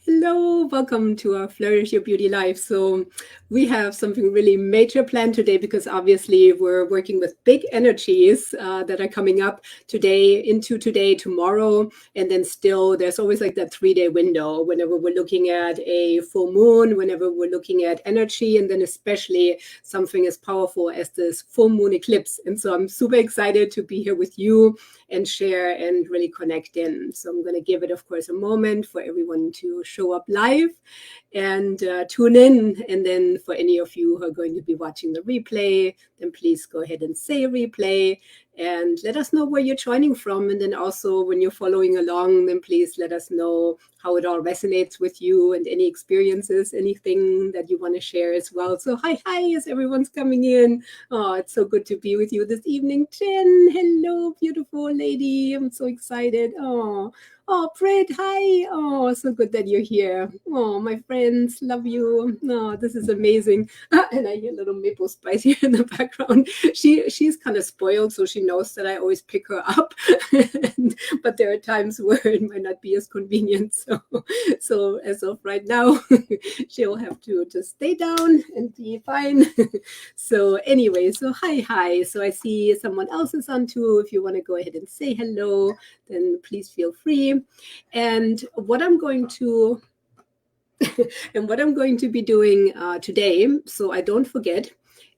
Hello, welcome to our Flourish Your Beauty Life. So we have something really major planned today because obviously we're working with big energies that are coming up today, tomorrow, and then still there's always like that 3-day window whenever we're looking at a full moon, whenever we're looking at energy, and then especially something as powerful as this full moon eclipse. And so I'm super excited to be here with you and share and really connect in. So I'm going to give it, of course, a moment for everyone to show up live and tune in. And then for any of you who are going to be watching the replay, then please go ahead and say replay and let us know where you're joining from. And then also when you're following along, then please let us know how it all resonates with you and any experiences, anything that you want to share as well. So hi as everyone's coming in. Oh, it's so good to be with you this evening. Jen, hello, beautiful lady. I'm so excited. Oh, Britt, hi. Oh, so good that you're here. Oh, my friends, love you. Oh, this is amazing. And I hear little Maple Spice here in the background. She's kind of spoiled, so she knows that I always pick her up. But there are times where it might not be as convenient. So as of right now, she'll have to just stay down and be fine. So anyway, so hi. So I see someone else is on too. If you want to go ahead and say hello, then please feel free. And what I'm going to be doing today, so I don't forget,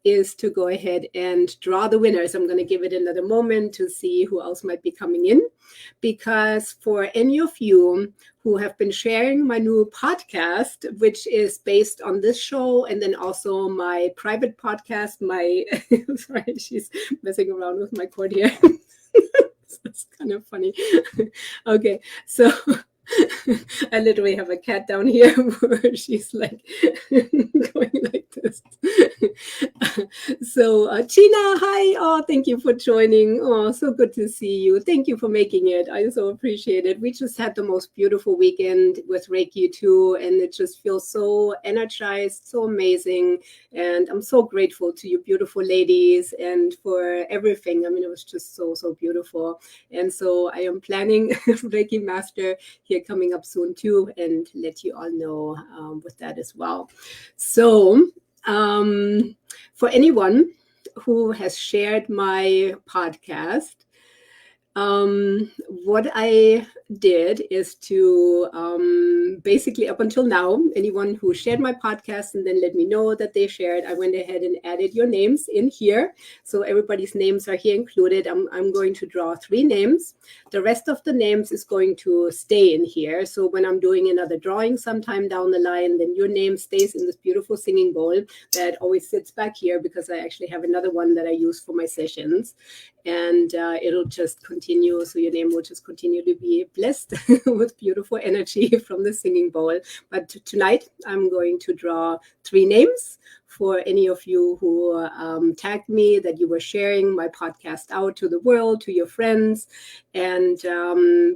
is to go ahead and draw the winners. I'm going to give it another moment to see who else might be coming in, because for any of you who have been sharing my new podcast, which is based on this show, and then also my private podcast, sorry, she's messing around with my cord here. It's kind of funny. Okay, so I literally have a cat down here where she's like going like this. So Gina, hi. Oh, thank you for joining. Oh, so good to see you. Thank you for making it. I so appreciate it. We just had the most beautiful weekend with Reiki too, and it just feels so energized, so amazing. And I'm so grateful to you beautiful ladies and for everything. I mean, it was just so beautiful. And so I am planning Reiki Master here coming up soon too, and let you all know with that as well. So for anyone who has shared my podcast, what I did is to basically, up until now, anyone who shared my podcast and then let me know that they shared, I went ahead and added your names in here. So everybody's names are here included. I'm going to draw 3 names. The rest of the names is going to stay in here. So when I'm doing another drawing sometime down the line, then your name stays in this beautiful singing bowl that always sits back here, because I actually have another one that I use for my sessions. And it'll just continue. So your name will just continue to be blessed with beautiful energy from the singing bowl. But tonight, I'm going to draw 3 names for any of you who tagged me that you were sharing my podcast out to the world, to your friends, and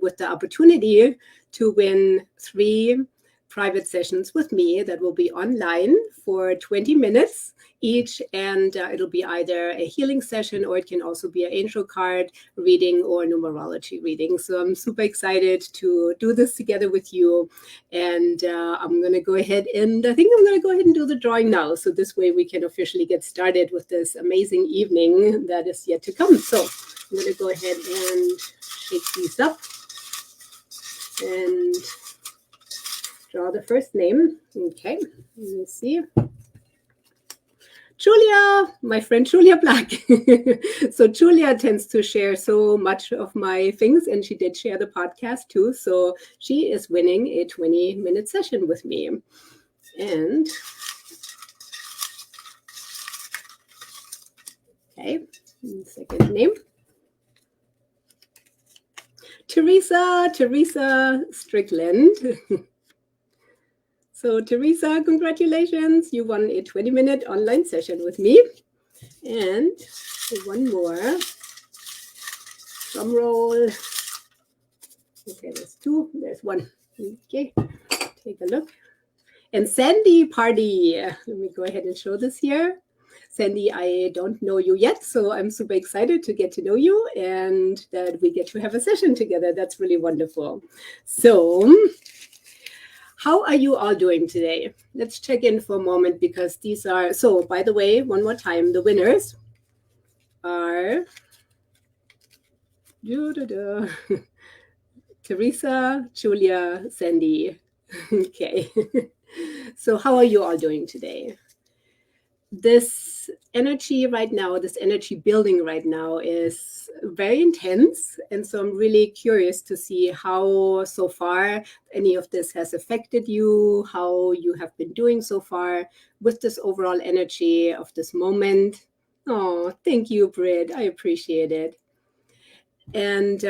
with the opportunity to win 3 private sessions with me that will be online for 20 minutes each, and it'll be either a healing session, or it can also be an angel card reading or numerology reading. So I'm super excited to do this together with you, and I'm going to go ahead and do the drawing now, so this way we can officially get started with this amazing evening that is yet to come. So I'm going to go ahead and shake these up and draw the first name. Okay, let me see. Julia, my friend Julia Black. So Julia tends to share so much of my things, and she did share the podcast too. So she is winning a 20-minute session with me. And okay, second name. Teresa Strickland. So Teresa, congratulations. You won a 20-minute online session with me. And one more. Drum roll. Okay, there's 2. There's 1. Okay, take a look. And Sandy Party. Let me go ahead and show this here. Sandy, I don't know you yet, so I'm super excited to get to know you and that we get to have a session together. That's really wonderful. So how are you all doing today? Let's check in for a moment, because these are, so by the way, one more time, the winners are Teresa, Julia, Sandy. Okay. So how are you all doing today? This energy right now, this energy building right now is very intense. And so I'm really curious to see how so far any of this has affected you, how you have been doing so far with this overall energy of this moment. Oh, thank you, Britt. I appreciate it. And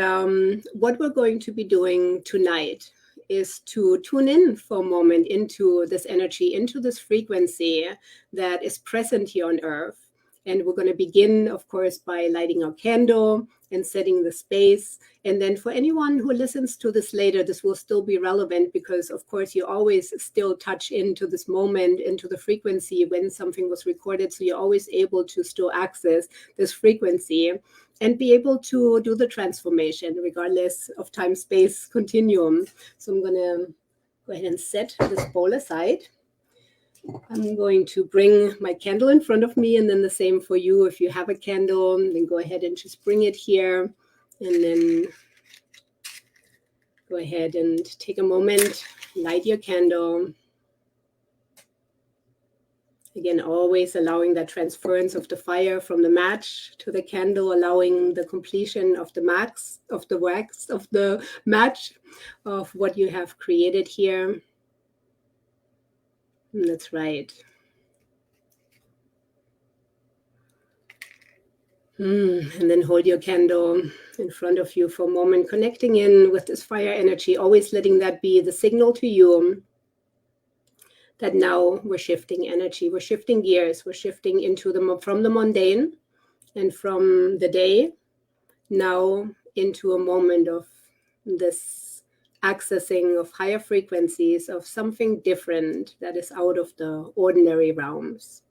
what we're going to be doing tonight is to tune in for a moment into this energy, into this frequency that is present here on Earth. And we're going to begin, of course, by lighting our candle and setting the space. And then for anyone who listens to this later, this will still be relevant, because, of course, you always still touch into this moment, into the frequency when something was recorded. So you're always able to still access this frequency and be able to do the transformation regardless of time-space continuum. So I'm going to go ahead and set this bowl aside. I'm going to bring my candle in front of me, and then the same for you. If you have a candle, then go ahead and just bring it here, and then go ahead and take a moment, light your candle. Again, always allowing that transference of the fire from the match to the candle, allowing the completion of the wax, of the match, of what you have created here. And that's right. And then hold your candle in front of you for a moment, connecting in with this fire energy, always letting that be the signal to you that now we're shifting energy, we're shifting gears, we're shifting into from the mundane and from the day now into a moment of this accessing of higher frequencies, of something different that is out of the ordinary realms.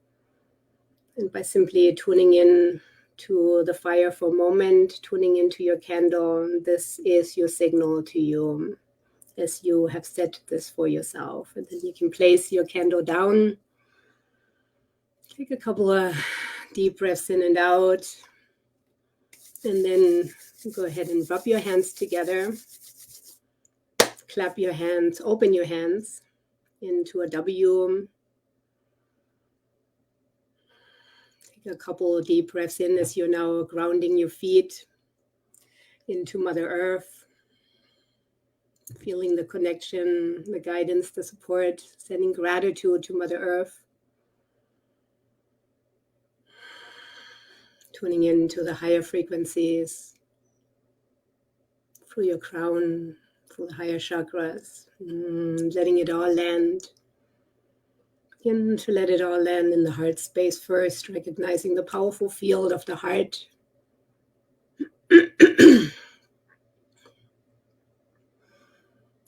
And by simply tuning in to the fire for a moment, tuning into your candle, this is your signal to you as you have set this for yourself. And then you can place your candle down. Take a couple of deep breaths in and out. And then go ahead and rub your hands together. Clap your hands, open your hands into a W. Take a couple of deep breaths in as you're now grounding your feet into Mother Earth. Feeling the connection, the guidance, the support, sending gratitude to Mother Earth. Tuning into the higher frequencies through your crown, through the higher chakras, letting it all land. Begin to let it all land in the heart space first, recognizing the powerful field of the heart.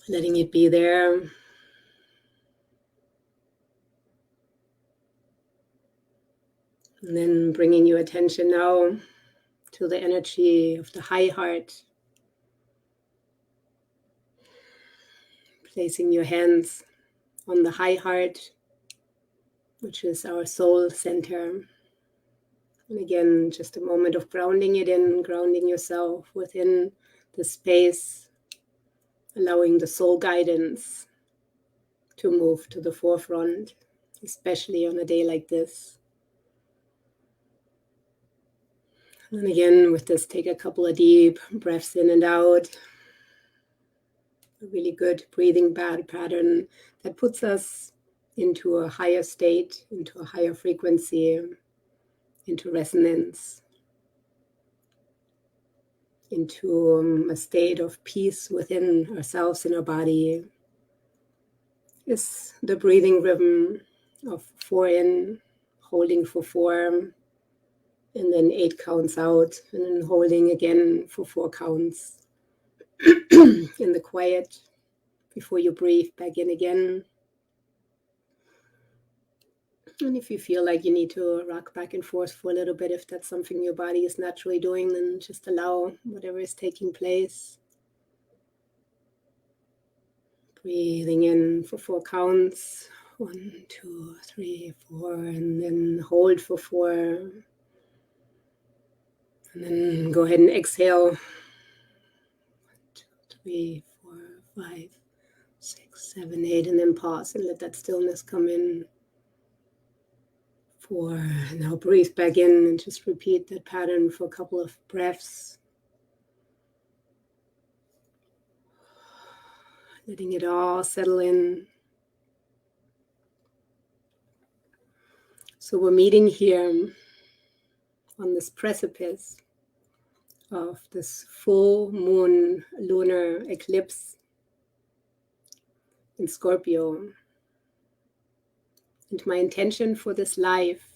Letting it be there. And then bringing your attention now to the energy of the high heart. Placing your hands on the high heart, which is our soul center. And again, just a moment of grounding it in, grounding yourself within the space, allowing the soul guidance to move to the forefront, especially on a day like this. And again, with this, take a couple of deep breaths in and out. A really good breathing pattern that puts us into a higher state, into a higher frequency, into resonance, into a state of peace within ourselves and our body. Is the breathing rhythm of 4 in, holding for 4, and then 8 counts out, and then holding again for 4 counts in the quiet before you breathe back in again. And if you feel like you need to rock back and forth for a little bit, if that's something your body is naturally doing, then just allow whatever is taking place. Breathing in for 4 counts. 1, 2, 3, 4, and then hold for 4. And then go ahead and exhale. 1, 2, 3, 4, 5, 6, 7, 8, and then pause and let that stillness come in. 4, and now breathe back in and just repeat that pattern for a couple of breaths. Letting it all settle in. So we're meeting here on this precipice of this full moon lunar eclipse in Scorpio. And my intention for this life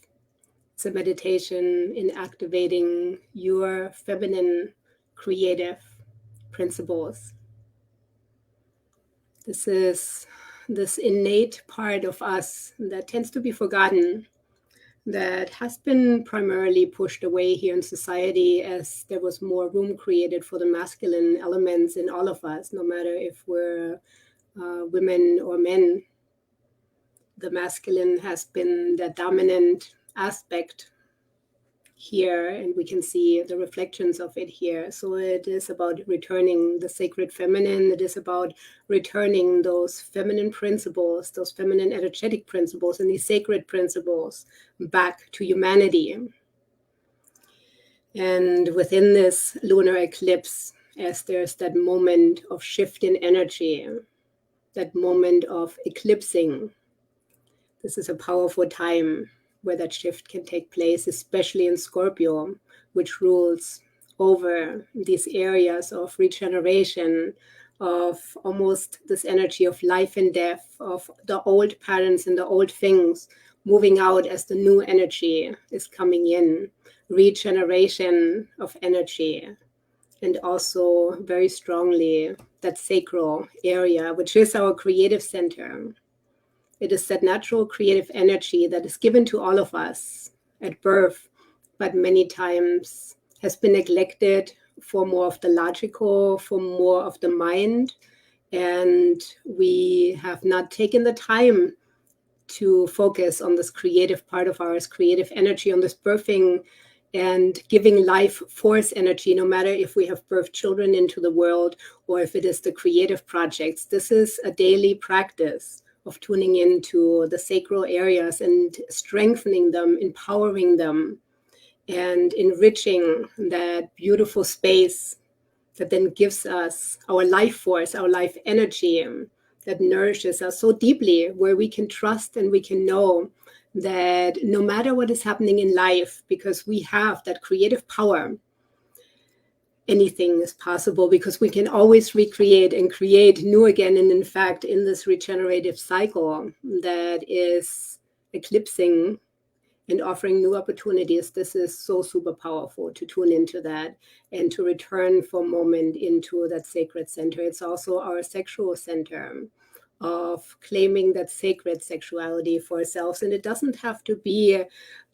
is a meditation in activating your feminine creative principles. This is this innate part of us that tends to be forgotten, that has been primarily pushed away here in society as there was more room created for the masculine elements in all of us, no matter if we're women or men. The masculine has been the dominant aspect here, and we can see the reflections of it here. So it is about returning the sacred feminine. It is about returning those feminine principles, those feminine energetic principles, and these sacred principles back to humanity. And within this lunar eclipse, as there's that moment of shift in energy, that moment of eclipsing, this is a powerful time where that shift can take place, especially in Scorpio, which rules over these areas of regeneration, of almost this energy of life and death, of the old patterns and the old things moving out as the new energy is coming in, regeneration of energy, and also very strongly that sacral area, which is our creative center. It is that natural creative energy that is given to all of us at birth, but many times has been neglected for more of the logical, for more of the mind. And we have not taken the time to focus on this creative part of ours, creative energy, on this birthing and giving life force energy, no matter if we have birthed children into the world or if it is the creative projects. This is a daily practice of tuning into the sacral areas and strengthening them, empowering them, and enriching that beautiful space that then gives us our life force, our life energy that nourishes us so deeply, where we can trust and we can know that no matter what is happening in life, because we have that creative power, anything is possible, because we can always recreate and create new again. And in fact, in this regenerative cycle that is eclipsing and offering new opportunities, this is so super powerful to tune into that and to return for a moment into that sacred center. It's also our sexual center of claiming that sacred sexuality for ourselves. And it doesn't have to be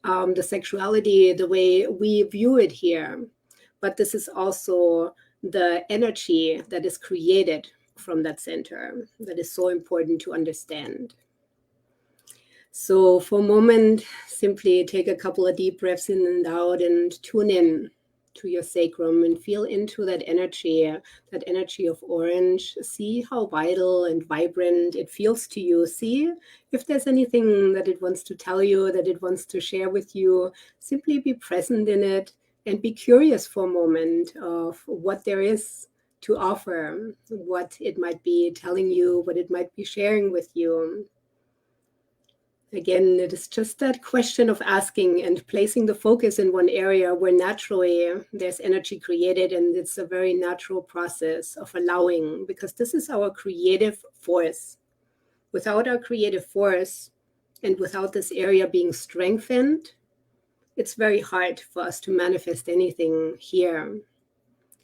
the sexuality the way we view it here, but this is also the energy that is created from that center that is so important to understand. So for a moment, simply take a couple of deep breaths in and out and tune in to your sacrum and feel into that energy of orange. See how vital and vibrant it feels to you. See if there's anything that it wants to tell you, that it wants to share with you. Simply be present in it and be curious for a moment of what there is to offer, what it might be telling you, what it might be sharing with you. Again, it is just that question of asking and placing the focus in one area where naturally there's energy created, and it's a very natural process of allowing, because this is our creative force. Without our creative force and without this area being strengthened, it's very hard for us to manifest anything here.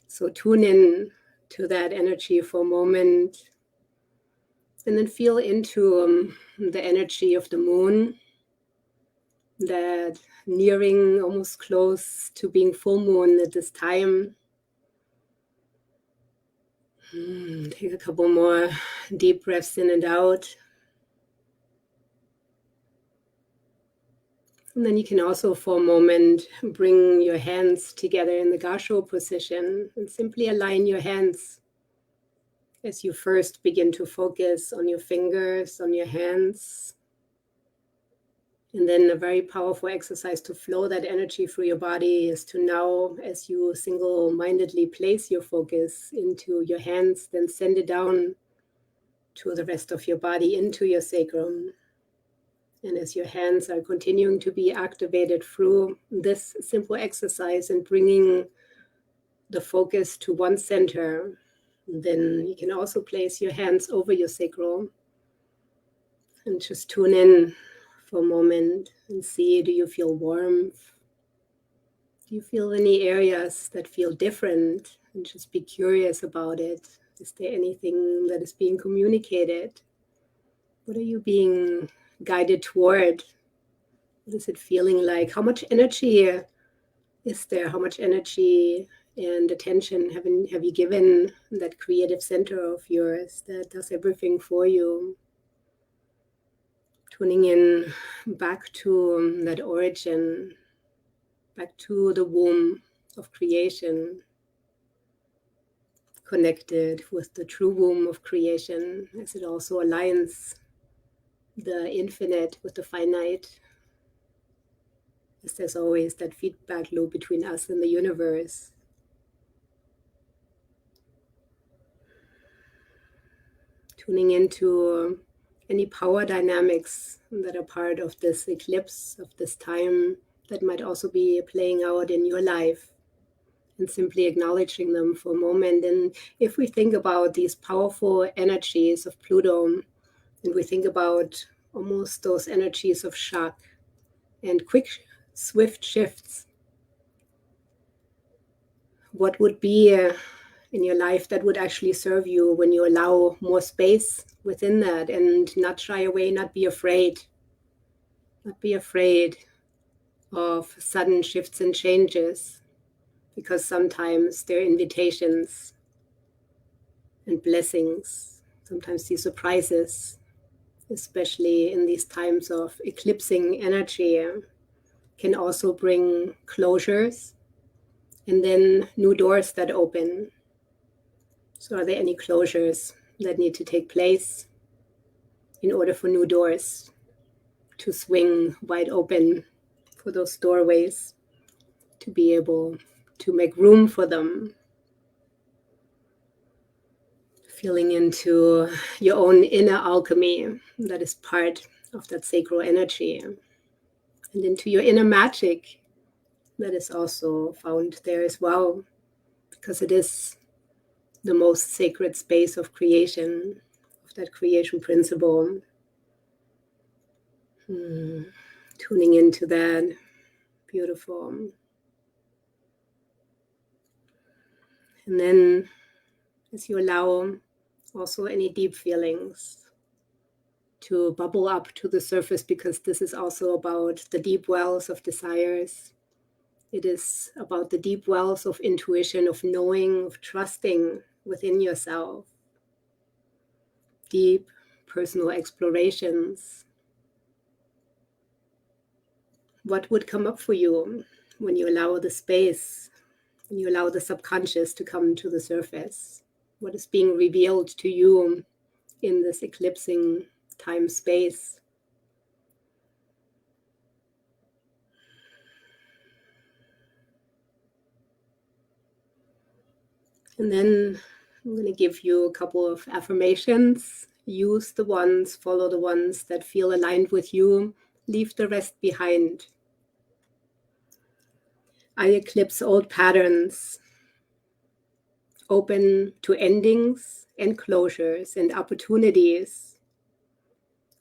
So tune in to that energy for a moment. And then feel into the energy of the moon, that nearing almost close to being full moon at this time. Take a couple more deep breaths in and out. And then you can also, for a moment, bring your hands together in the Gasho position and simply align your hands as you first begin to focus on your fingers, on your hands. And then a very powerful exercise to flow that energy through your body is to now, as you single-mindedly place your focus into your hands, then send it down to the rest of your body, into your sacrum. And as your hands are continuing to be activated through this simple exercise and bringing the focus to one center, then you can also place your hands over your sacrum and just tune in for a moment and see, do you feel warmth? Do you feel any areas that feel different? And just be curious about it. Is there anything that is being communicated? What are you being guided toward? What is it feeling like? How much energy is there? How much energy and attention have you given that creative center of yours that does everything for you? Tuning in back to that origin, back to the womb of creation, connected with the true womb of creation, as it also aligns the infinite with the finite. As there's always that feedback loop between us and the universe. Tuning into any power dynamics that are part of this eclipse, of this time, that might also be playing out in your life, and simply acknowledging them for a moment. And if we think about these powerful energies of Pluto, and we think about almost those energies of shock and quick, swift shifts, what would be in your life that would actually serve you when you allow more space within that and not shy away, not be afraid of sudden shifts and changes, because sometimes they're invitations and blessings, sometimes these surprises, especially in these times of eclipsing energy, can also bring closures and then new doors that open. So are there any closures that need to take place in order for new doors to swing wide open, for those doorways to be able to make room for them? Feeling into your own inner alchemy that is part of that sacral energy, and into your inner magic that is also found there as well, because it is the most sacred space of creation, of that creation principle. Tuning into that. Beautiful. And then as you allow also any deep feelings to bubble up to the surface, because this is also about the deep wells of desires. It is about the deep wells of intuition, of knowing, of trusting within yourself. Deep personal explorations. What would come up for you when you allow the space, when you allow the subconscious to come to the surface? What is being revealed to you in this eclipsing time space? And then I'm going to give you a couple of affirmations. Use the ones, follow the ones that feel aligned with you. Leave the rest behind. I eclipse old patterns, open to endings and closures and opportunities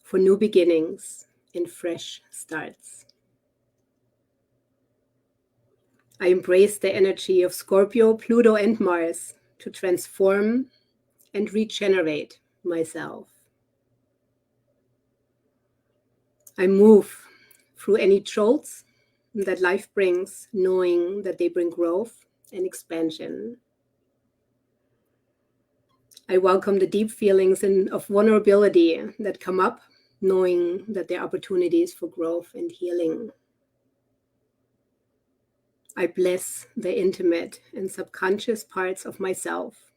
for new beginnings and fresh starts. I embrace the energy of Scorpio, Pluto, and Mars to transform and regenerate myself. I move through any jolts that life brings, knowing that they bring growth and expansion. I welcome the deep feelings of vulnerability that come up, knowing that there are opportunities for growth and healing. I bless the intimate and subconscious parts of myself,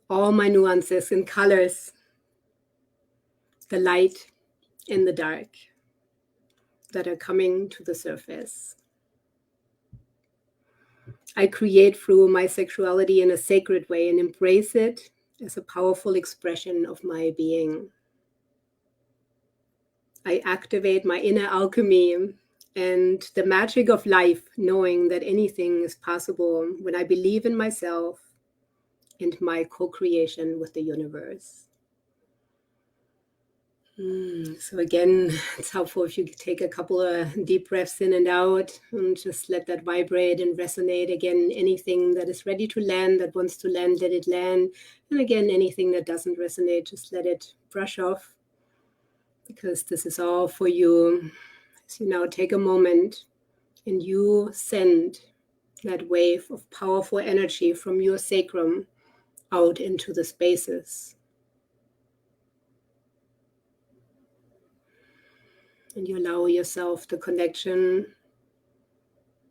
all my nuances and colors, the light and the dark that are coming to the surface. I create through my sexuality in a sacred way and embrace it as a powerful expression of my being. I activate my inner alchemy and the magic of life, knowing that anything is possible when I believe in myself and my co-creation with the universe. So again, it's helpful if you take a couple of deep breaths in and out and just let that vibrate and resonate. Again, anything that is ready to land, that wants to land, let it land. And again, anything that doesn't resonate, just let it brush off, because this is all for you. So now take a moment and you send that wave of powerful energy from your sacrum out into the spaces. And you allow yourself the connection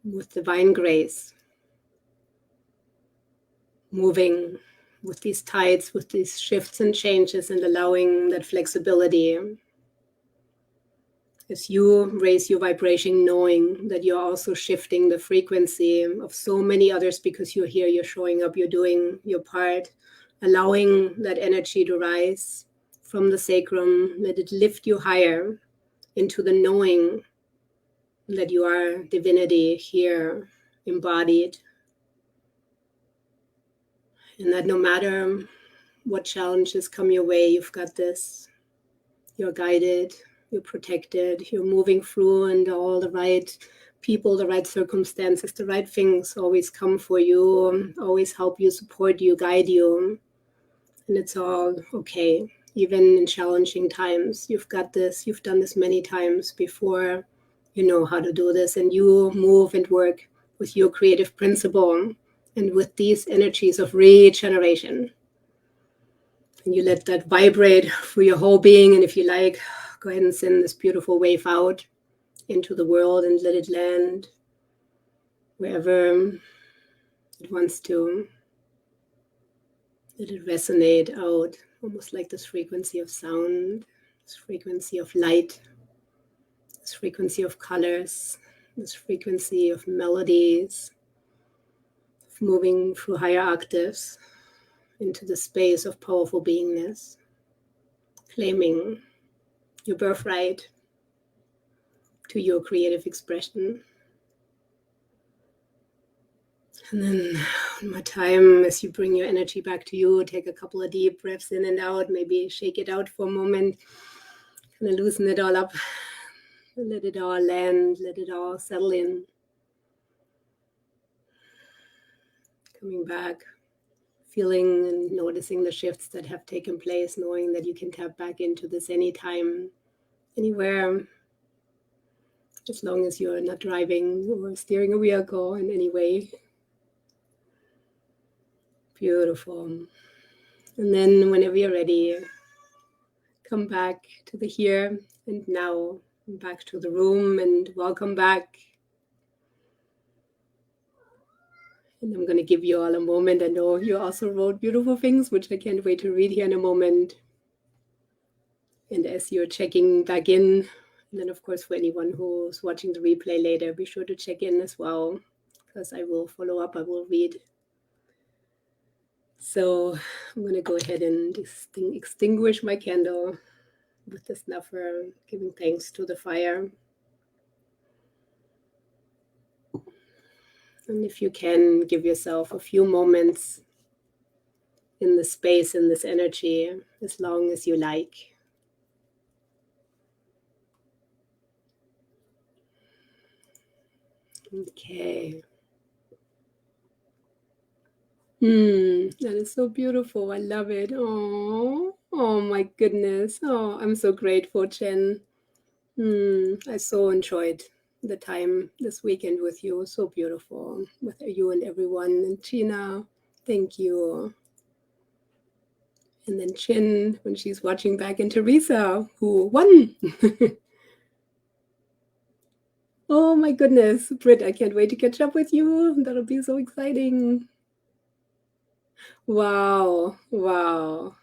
with divine grace, moving with these tides, with these shifts and changes, and allowing that flexibility as you raise your vibration, knowing that you're also shifting the frequency of so many others, because you're here, you're showing up, you're doing your part, allowing that energy to rise from the sacrum, let it lift you higher into the knowing that you are divinity here embodied, and that no matter what challenges come your way, you've got this. You're guided, you're protected, you're moving through, and all the right people, the right circumstances, the right things always come for you, always help you, support you, guide you, and it's all okay. Even in challenging times, you've got this, you've done this many times before, you know how to do this, and you move and work with your creative principle and with these energies of regeneration. And you let that vibrate through your whole being, and if you like, go ahead and send this beautiful wave out into the world and let it land wherever it wants to. Let it resonate out, almost like this frequency of sound, this frequency of light, this frequency of colors, this frequency of melodies, of moving through higher octaves into the space of powerful beingness, claiming your birthright to your creative expression. And then one more time, as you bring your energy back to you, take a couple of deep breaths in and out, maybe shake it out for a moment, kind of loosen it all up, let it all land, let it all settle in. Coming back, feeling and noticing the shifts that have taken place, knowing that you can tap back into this anytime, anywhere, as long as you're not driving or steering a vehicle in any way. Beautiful. And then whenever you're ready, come back to the here and now, back to the room, and welcome back. And I'm going to give you all a moment. I know you also wrote beautiful things, which I can't wait to read here in a moment. And as you're checking back in, and then of course for anyone who's watching the replay later, be sure to check in as well, because I will follow up, I will read. So I'm going to go ahead and extinguish my candle with the snuffer, giving thanks to the fire. And if you can, give yourself a few moments in the space, in this energy, as long as you like. Okay. That is so beautiful. I love it. Oh my goodness. Oh, I'm so grateful, Jen. I so enjoyed the time this weekend with you. So beautiful with you and everyone. And Gina, thank you. And then Chin when she's watching back, and Teresa, who won. Oh my goodness, Britt, I can't wait to catch up with you. That'll be so exciting. Wow, wow.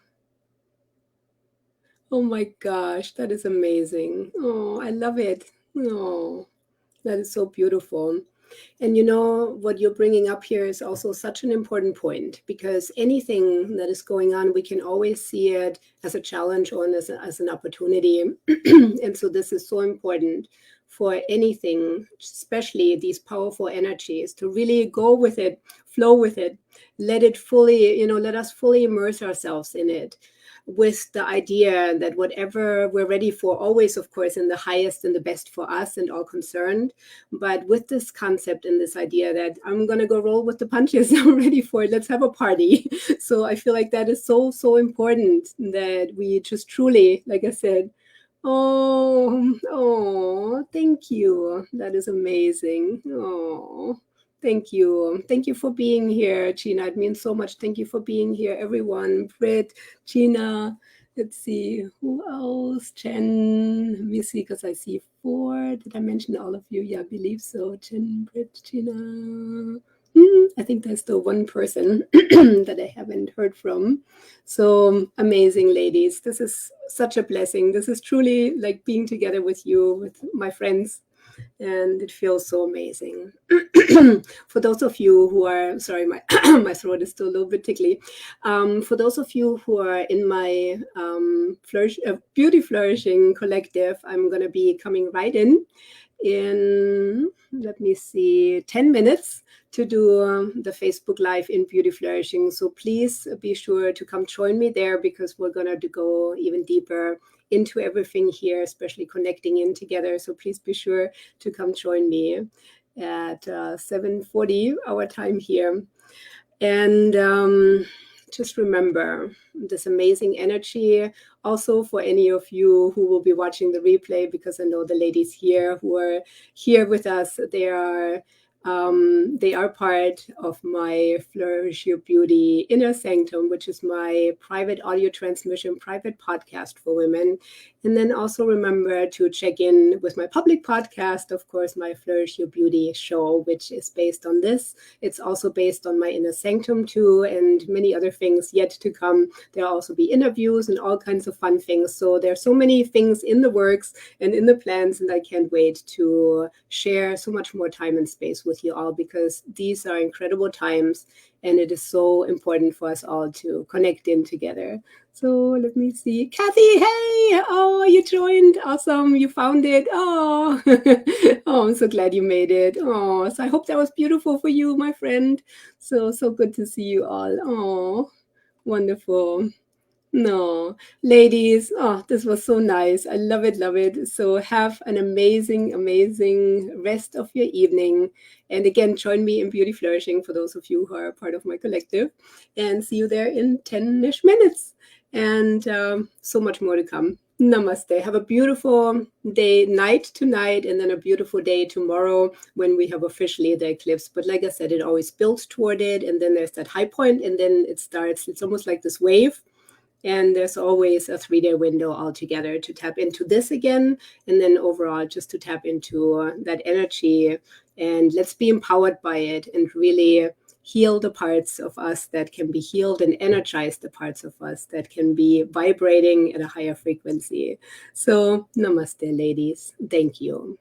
Oh my gosh, that is amazing. Oh, I love it. Oh, that is so beautiful. And you know, what you're bringing up here is also such an important point, because anything that is going on, we can always see it as a challenge or as an opportunity. And so this is so important for anything, especially these powerful energies, to really go with it, flow with it, let it fully, let us fully immerse ourselves in it, with the idea that whatever we're ready for, always, of course, in the highest and the best for us and all concerned, but with this concept and this idea that I'm going to go roll with the punches, I'm ready for it, let's have a party. So I feel like that is so, so important, that we just truly, like I said, oh, thank you. That is amazing. Oh, thank you. Thank you for being here, Gina. It means so much. Thank you for being here, everyone. Britt, Gina. Let's see, who else? Jen. Let me see, because I see 4. Did I mention all of you? Yeah, I believe so. Jen, Britt, Gina. I think there's still one person that I haven't heard from. So amazing, ladies. This is such a blessing. This is truly like being together with you, with my friends, and it feels so amazing. For those of you who are, sorry, my my throat is still a little bit tickly. For those of you who are in my Beauty Flourishing collective, I'm going to be coming right in, let me see, 10 minutes to do the Facebook Live in Beauty Flourishing. So please be sure to come join me there, because we're going to go even deeper into everything here, especially connecting in together. So please be sure to come join me at 7:40 our time here. And just remember this amazing energy. Also, for any of you who will be watching the replay, because I know the ladies here who are here with us, they are part of my Flourish Your Beauty Inner Sanctum, which is my private audio transmission, private podcast for women. And then also remember to check in with my public podcast, of course, my Flourish Your Beauty show, which is based on this. It's also based on my Inner Sanctum too, and many other things yet to come. There'll also be interviews and all kinds of fun things. So there's so many things in the works and in the plans, and I can't wait to share so much more time and space with you all, because these are incredible times, and it is so important for us all to connect in together. So let me see. Kathy, hey! Oh, you joined. Awesome. You found it. Oh, oh, I'm so glad you made it. Oh, so I hope that was beautiful for you, my friend. So good to see you all. Oh, wonderful. No, ladies, oh, this was so nice. I love it, love it. So have an amazing, amazing rest of your evening. And again, join me in Beauty Flourishing for those of you who are part of my collective. And see you there in 10-ish minutes. And so much more to come. Namaste. Have a beautiful day, night tonight, and then a beautiful day tomorrow when we have officially the eclipse. But like I said, it always builds toward it. And then there's that high point, and then it starts. It's almost like this wave. And there's always a 3-day window altogether to tap into this again. And then overall, just to tap into that energy. And let's be empowered by it and really heal the parts of us that can be healed, and energize the parts of us that can be vibrating at a higher frequency. So namaste, ladies. Thank you.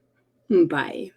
Bye.